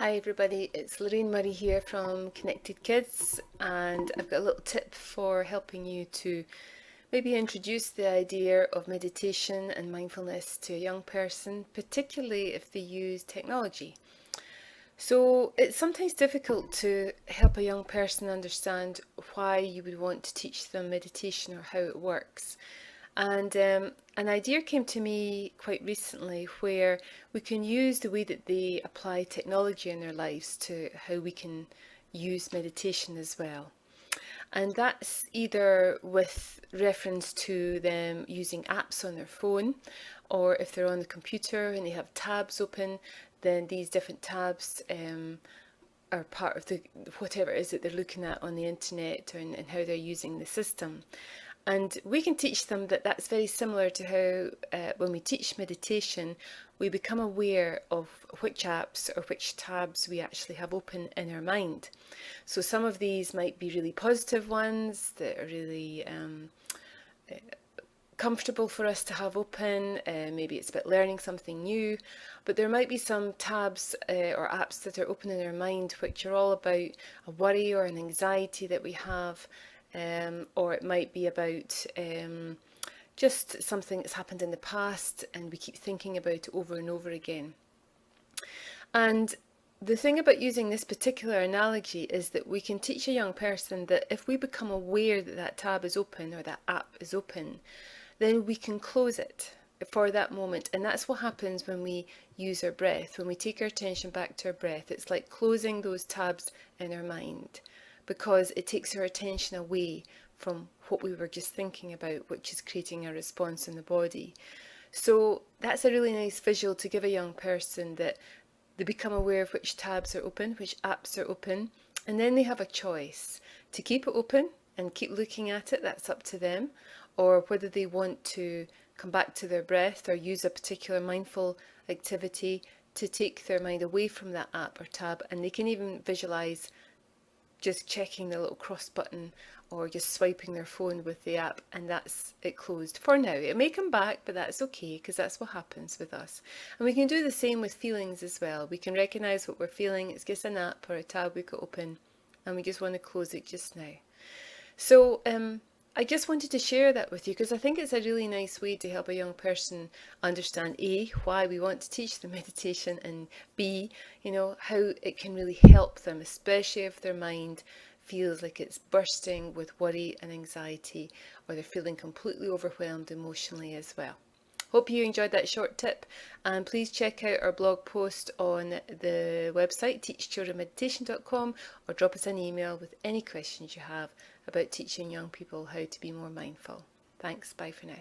Hi everybody, it's Lorraine Murray here from Connected Kids, and I've got a little tip for helping you to maybe introduce the idea of meditation and mindfulness to a young person, particularly if they use technology. So it's sometimes difficult to help a young person understand why you would want to teach them meditation or how it works. And an idea came to me quite recently where we can use the way that they apply technology in their lives to how we can use meditation as well. And that's either with reference to them using apps on their phone, or if they're on the computer and they have tabs open, then these different tabs are part of the whatever it is that they're looking at on the internet and how they're using the system. And we can teach them that that's very similar to how when we teach meditation, we become aware of which apps or which tabs we actually have open in our mind. So some of these might be really positive ones that are really comfortable for us to have open. Maybe it's about learning something new, but there might be some tabs or apps that are open in our mind which are all about a worry or an anxiety that we have. Or it might be about just something that's happened in the past and we keep thinking about it over and over again. And the thing about using this particular analogy is that we can teach a young person that if we become aware that that tab is open or that app is open, then we can close it for that moment. And that's what happens when we use our breath. When we take our attention back to our breath, it's like closing those tabs in our mind, because it takes our attention away from what we were just thinking about, which is creating a response in the body. So that's a really nice visual to give a young person, that they become aware of which tabs are open, which apps are open, and then they have a choice to keep it open and keep looking at it. That's up to them, or whether they want to come back to their breath or use a particular mindful activity to take their mind away from that app or tab. And they can even visualize just checking the little cross button or just swiping their phone with the app, and that's it closed for now. It may come back, but that's okay, because that's what happens with us. And we can do the same with feelings as well. We can recognize what we're feeling. It's just an app or a tab we got open and we just want to close it just now. So I just wanted to share that with you because I think it's a really nice way to help a young person understand A, why we want to teach them meditation, and B, how it can really help them, especially if their mind feels like it's bursting with worry and anxiety, or they're feeling completely overwhelmed emotionally as well. Hope you enjoyed that short tip, and please check out our blog post on the website teachchildrenmeditation.com, or drop us an email with any questions you have about teaching young people how to be more mindful. Thanks, bye for now.